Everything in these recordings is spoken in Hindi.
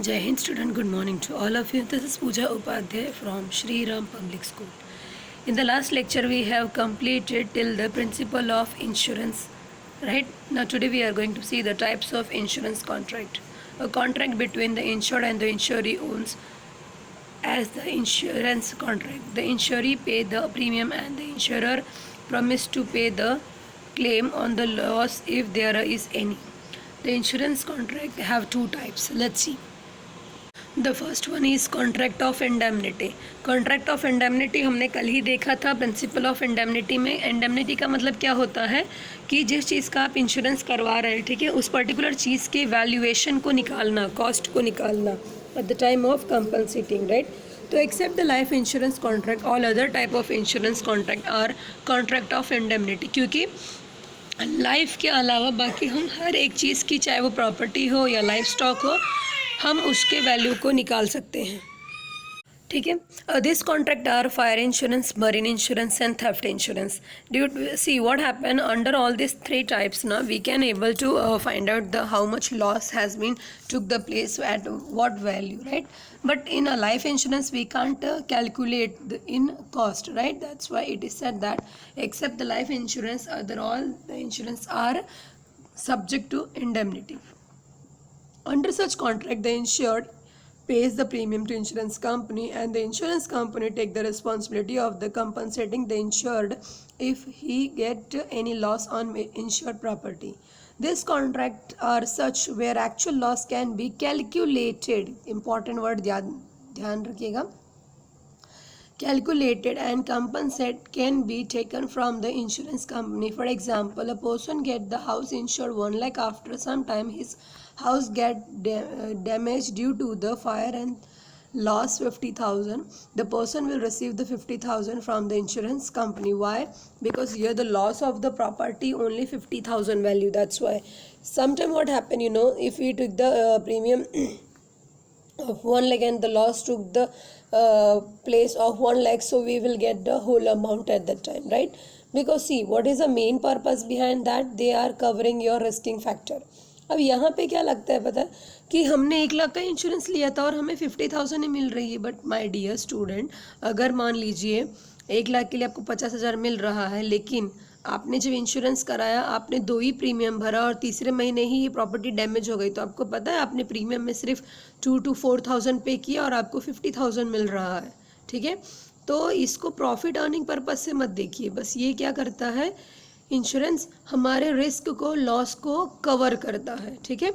Jai Hind student, good morning to all of you. This is Pooja Upadhyay from Shri Ram Public School. In the last lecture we have completed till the principle of insurance, right? Now today we are going to see the types of insurance contract. A contract between the insured and the insuree owns as the insurance contract. The insuree pay the premium and the insurer promise to pay the claim on the loss if there is any. The insurance contract have two types. Let's see. The first one is contract of indemnity. Contract of indemnity हमने कल ही देखा था. प्रिंसिपल ऑफ इंडेमनिटी में इंडेमनिटी का मतलब क्या होता है कि जिस चीज़ का आप इंश्योरेंस करवा रहे हैं, ठीक है, उस पर्टिकुलर चीज़ के वैल्यूएशन को निकालना, कॉस्ट को निकालना at the time of compensating, right. तो except the life insurance contract all other type of insurance contract are contract of indemnity. क्योंकि लाइफ के अलावा बाकी हम हर एक चीज़ की, चाहे वो प्रॉपर्टी हो या लाइफ स्टॉक हो, हम उसके वैल्यू को निकाल सकते हैं, ठीक है. This contract are fire insurance, marine insurance and theft insurance. Due see what happen under all this three types ना we can able to find out the how much loss has been took the place at what value, right? But in a life insurance we can't calculate in cost, right? That's why it is said that except the life insurance, other all the insurance are subject to indemnity. Under such contract, the insured pays the premium to insurance company and the insurance company take the responsibility of the compensating the insured if he get any loss on insured property. This contract are such where actual loss can be calculated. Important word ध्यान रखिएगा. Calculated and compensate can be taken from the insurance company. For example, a person get the house insured 1 lakh. After some time his house get damaged due to the fire and loss 50,000. The person will receive the 50,000 from the insurance company. Why? Because here the loss of the property only 50,000 value. That's why sometime what happen, if we took the premium of 1 lakh and the loss took the place of 1 lakh, so we will get the whole amount at that time, right? Because see, what is the main purpose behind that? They are covering your risking factor. अब यहाँ पे क्या लगता है पता है कि हमने 1 लाख का इंश्योरेंस लिया था और हमें 50,000 ही मिल रही है. बट माय डियर स्टूडेंट, अगर मान लीजिए 1 लाख के लिए आपको 50,000 मिल रहा है, लेकिन आपने जब इंश्योरेंस कराया आपने 2 ही प्रीमियम भरा और तीसरे महीने ही ये प्रॉपर्टी डैमेज हो गई, तो आपको पता है आपने प्रीमियम में सिर्फ 2 to 4,000 पे किया और आपको 50,000 मिल रहा है, ठीक है. तो इसको प्रॉफिट अर्निंग पर्पज से मत देखिए. बस ये क्या करता है, इंश्योरेंस हमारे रिस्क को, लॉस को कवर करता है, ठीक है.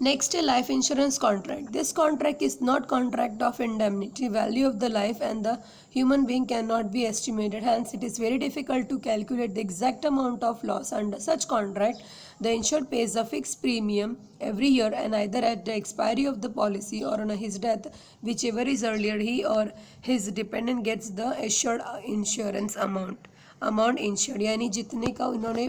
नेक्स्ट है life insurance contract. This contract is not contract of indemnity. Value of the life and the human being cannot be estimated, hence it is very difficult to calculate the exact amount of loss. Under such contract, the insured pays a fixed premium every year and either at the expiry of the policy or on his death, whichever is earlier, he or his dependent gets the assured insurance amount insured. यानी जितने का इन्होंने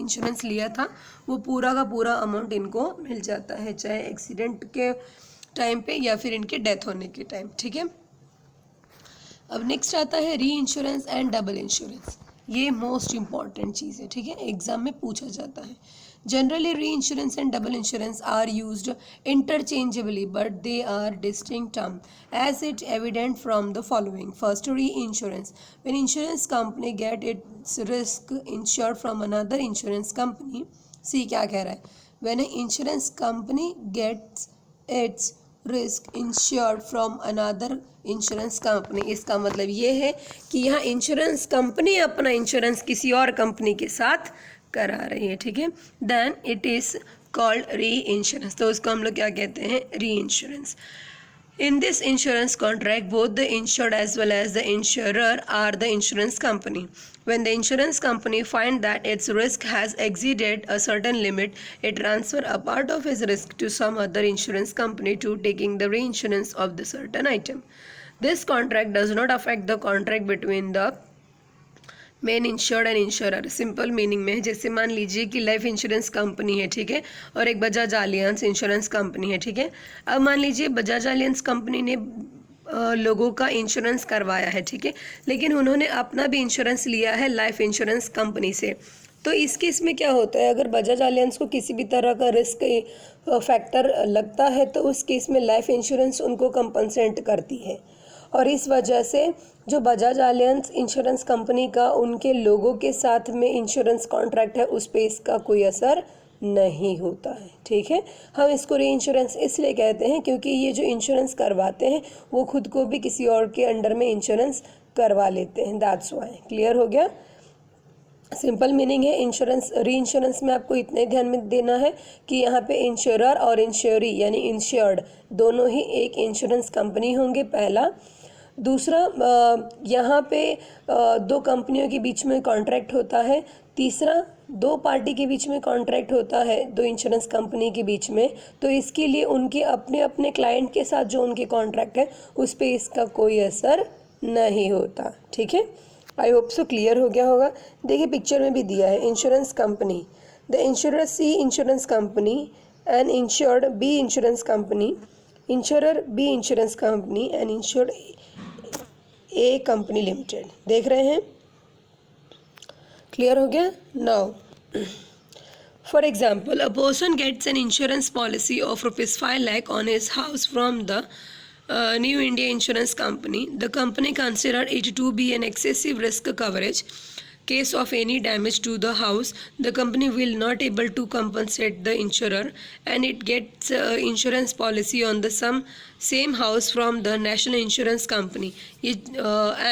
इंश्योरेंस लिया था वो पूरा का पूरा अमाउंट इनको मिल जाता है, चाहे एक्सीडेंट के टाइम पे या फिर इनके डेथ होने के टाइम, ठीक है. अब नेक्स्ट आता है री इंश्योरेंस एंड डबल इंश्योरेंस. ये मोस्ट इंपॉर्टेंट चीज़ है, ठीक है, एग्जाम में पूछा जाता है. Generally re insurance and double insurance are used interchangeably but they are distinct term as it evident from the following. First, reinsurance. When insurance company get its risk insured from another insurance company, see क्या कह रहा है, when an insurance company gets its risk insured from another insurance company. इसका मतलब ये है कि यहाँ इंश्योरेंस कंपनी अपना इंश्योरेंस किसी और कंपनी के साथ करा रही है, ठीक है. देन इट इज़ कॉल्ड री इंश्योरेंस. तो उसको हम लोग क्या कहते हैं, री insurance. In this insurance contract, both the insured as well as the insurer are the insurance company. When the insurance company finds that its risk has exceeded a certain limit, it transfers a part of its risk to some other insurance company to taking the reinsurance of the certain item. This contract does not affect the contract between the main insured and insurer. Simple meaning में, जैसे मान लीजिए कि लाइफ इंश्योरेंस कंपनी है, ठीक है, और एक बजाज आलियांस इंश्योरेंस कंपनी है, ठीक है. अब मान लीजिए बजाज आलियांस कंपनी ने लोगों का इंश्योरेंस करवाया है, ठीक है, लेकिन उन्होंने अपना भी इंश्योरेंस लिया है लाइफ इंश्योरेंस कंपनी से. तो इस केस में क्या होता है, अगर बजाज एलियंस को किसी भी तरह का रिस्क फैक्टर लगता है तो उस केस में लाइफ इंश्योरेंस उनको कंपनसेट करती है। और इस वजह से जो बजाज एलियंस इंश्योरेंस कंपनी का उनके लोगों के साथ में इंश्योरेंस कॉन्ट्रैक्ट है उस पर इसका कोई असर नहीं होता है। ठीक है, हम इसको री इंश्योरेंस इसलिए कहते हैं क्योंकि ये जो इंश्योरेंस करवाते हैं वो खुद को भी किसी और के अंडर में इंश्योरेंस करवा लेते हैं, दैट्स व्हाई। क्लियर हो गया? सिंपल मीनिंग है इंश्योरेंस री इंश्योरेंस में आपको इतने ध्यान में देना है कि यहाँ पे इंश्योरर और इंश्योरी यानी इंश्योर्ड दोनों ही एक इंश्योरेंस कंपनी होंगे, पहला। दूसरा, यहाँ पे दो कंपनियों के बीच में कॉन्ट्रैक्ट होता है। तीसरा, दो पार्टी के बीच में कॉन्ट्रैक्ट होता है, दो इंश्योरेंस कंपनी के बीच में, तो इसके लिए उनके अपने अपने क्लाइंट के साथ जो उनके कॉन्ट्रैक्ट है उस पर इसका कोई असर नहीं होता। ठीक है, आई होप सो क्लियर हो गया होगा। देखिए पिक्चर में भी दिया है insurance company, the insurer C insurance company and insured B insurance company, insurer B insurance company and insured A company limited. देख रहे हैं? क्लियर हो गया? Now for example, a person gets an insurance policy of ₹5 lakh on his house from the New India Insurance Company. The company considered it to be an excessive risk coverage. Case of any damage to the house, the company will not able to compensate the insurer, and it gets insurance policy on the same house from the National Insurance Company,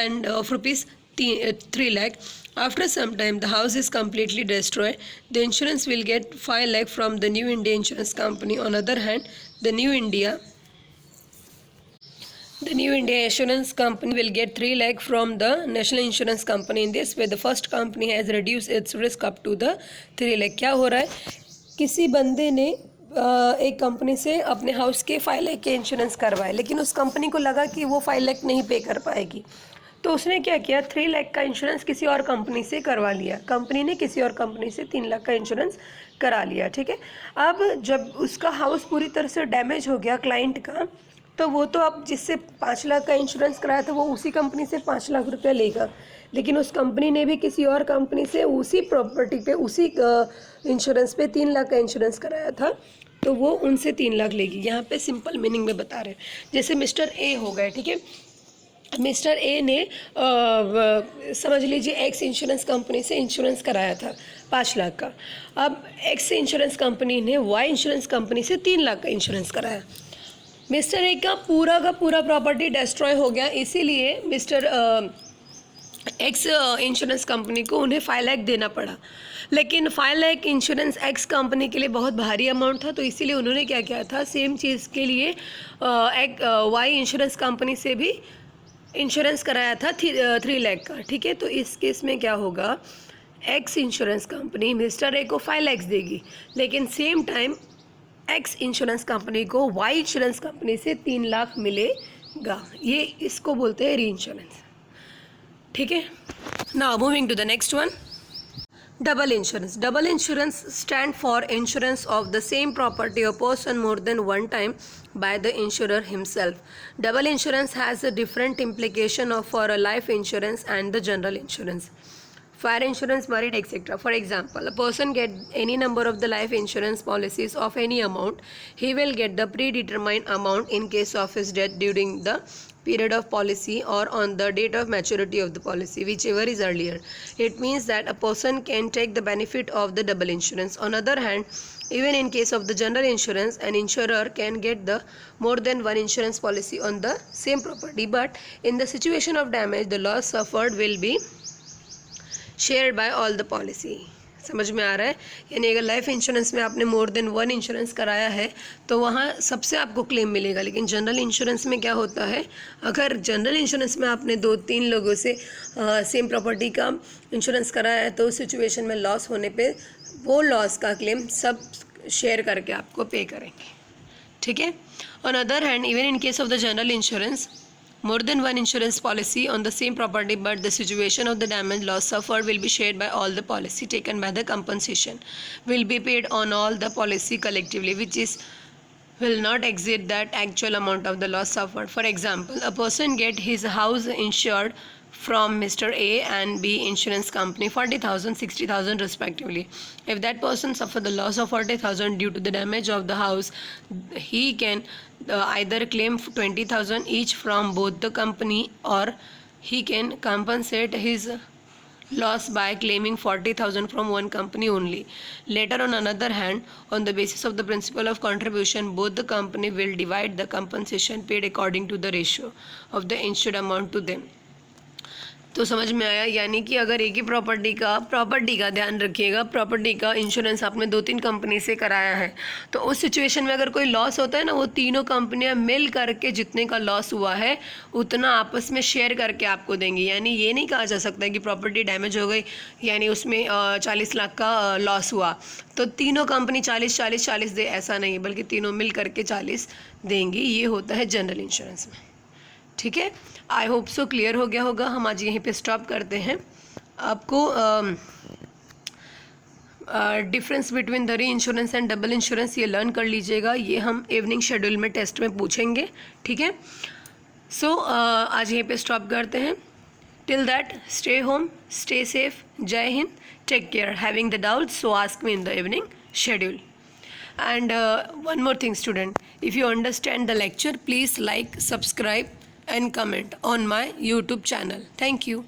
and of ₹3 lakh. After some time, the house is completely destroyed. The insurance will get ₹5 lakh from the New India Insurance Company. On the other hand, the New India Insurance Company will get 3 lakh from the National Insurance Company. In this way, the first company has reduced its risk up to the 3 lakh. क्या हो रहा है, किसी बंदे ने एक कंपनी से अपने हाउस के 5 लाख के इंश्योरेंस करवाए, लेकिन उस कंपनी को लगा कि वो 5 लाख नहीं पे कर पाएगी, तो उसने क्या किया, 3 लाख का इंश्योरेंस किसी और कंपनी से करवा लिया। कंपनी ने किसी और कंपनी से 3 लाख का इंश्योरेंस करा लिया। ठीक है, अब जब उसका हाउस पूरी तरह से डैमेज हो गया क्लाइंट का, तो वो तो अब जिससे 5 लाख का इंश्योरेंस कराया था वो उसी कंपनी से 5 लाख रुपया लेगा, लेकिन उस कंपनी ने भी किसी और कंपनी से उसी प्रॉपर्टी पे उसी इंश्योरेंस पे 3 लाख का इंश्योरेंस कराया था, तो वो उनसे 3 लाख लेगी। यहाँ पे सिंपल मीनिंग में बता रहे हैं। जैसे मिस्टर ए हो गए, ठीक है, मिस्टर ए ने समझ लीजिए एक्स इंश्योरेंस कंपनी से इंश्योरेंस कराया था 5 लाख का। अब एक्स इंश्योरेंस कंपनी ने वाई इंश्योरेंस कंपनी से 3 लाख का इंश्योरेंस कराया। मिस्टर ए का पूरा प्रॉपर्टी डिस्ट्रॉय हो गया, इसीलिए मिस्टर एक्स इंश्योरेंस कंपनी को उन्हें 5 लाख देना पड़ा। लेकिन 5 लाख इंश्योरेंस एक्स कंपनी के लिए बहुत भारी अमाउंट था, तो इसीलिए उन्होंने क्या किया था, सेम चीज़ के लिए एक वाई इंश्योरेंस कंपनी से भी इंश्योरेंस कराया था 3 लाख का। ठीक है, तो इस केस में क्या होगा, x insurance company mister A को 5 लाख देगी, लेकिन same time x insurance company को वाई इंश्योरेंस कंपनी से 3 लाख मिलेगा। ये इसको बोलते हैं री इंश्योरेंस। ठीक है, now moving to the next one, double insurance. Double insurance stand for insurance of the same property or person more than one time by the insurer himself. Double insurance has a different implication for a life insurance and the general insurance. Fire insurance, married, etc. For example, a person gets any number of the life insurance policies of any amount. He will get the predetermined amount in case of his death during the period of policy or on the date of maturity of the policy, whichever is earlier. It means that a person can take the benefit of the double insurance. On the other hand, even in case of the general insurance, an insurer can get the more than one insurance policy on the same property, but in the situation of damage, the loss suffered will be shared by all the policy. समझ में आ रहा है? यानी अगर लाइफ इंश्योरेंस में आपने मोर देन वन इंश्योरेंस कराया है तो वहाँ सबसे आपको क्लेम मिलेगा, लेकिन जनरल इंश्योरेंस में क्या होता है, अगर जनरल इंश्योरेंस में आपने 2-3 लोगों से सेम प्रॉपर्टी का इंश्योरेंस कराया है तो उस सिचुएशन में लॉस होने पे वो लॉस का क्लेम सब शेयर करके आपको पे करेंगे। ठीक है, on other hand, even in case of the general insurance, more than one insurance policy on the same property, but the situation of the damage loss suffered will be shared by all the policy taken by the compensation will be paid on all the policy collectively, which is will not exceed that actual amount of the loss suffered. For example, a person get his house insured from Mr. A and B insurance company 40,000, 60,000 respectively. If that person suffer the loss of 40,000 due to the damage of the house, he can either claim 20,000 each from both the company, or he can compensate his loss by claiming 40,000 from one company only. Later, on another hand, on the basis of the principle of contribution, both the company will divide the compensation paid according to the ratio of the insured amount to them. तो समझ में आया? यानी कि अगर एक ही प्रॉपर्टी का ध्यान रखिएगा, प्रॉपर्टी का इंश्योरेंस आपने 2-3 कंपनी से कराया है, तो उस सिचुएशन में अगर कोई लॉस होता है ना, वो तीनों कंपनियां मिल करके जितने का लॉस हुआ है उतना आपस में शेयर करके आपको देंगी। यानी ये नहीं कहा जा सकता है कि प्रॉपर्टी डैमेज हो गई यानी उसमें 40 लाख का लॉस हुआ तो तीनों कंपनी 40-40-40 दे, ऐसा नहीं, बल्कि तीनों मिल करके 40 देंगी। ये होता है जनरल इंश्योरेंस में। ठीक है, आई होप सो क्लियर हो गया होगा। हम आज यहीं पे स्टॉप करते हैं। आपको डिफरेंस बिटवीन द री इंश्योरेंस एंड डबल इंश्योरेंस ये लर्न कर लीजिएगा, ये हम इवनिंग शेड्यूल में टेस्ट में पूछेंगे। ठीक है, सो आज यहीं पे स्टॉप करते हैं। Till that stay home, stay safe, जय हिंद, take care. Having the doubt so ask me in the evening schedule. And one more thing student, if you understand the lecture, please like, subscribe and comment on my YouTube channel. Thank you.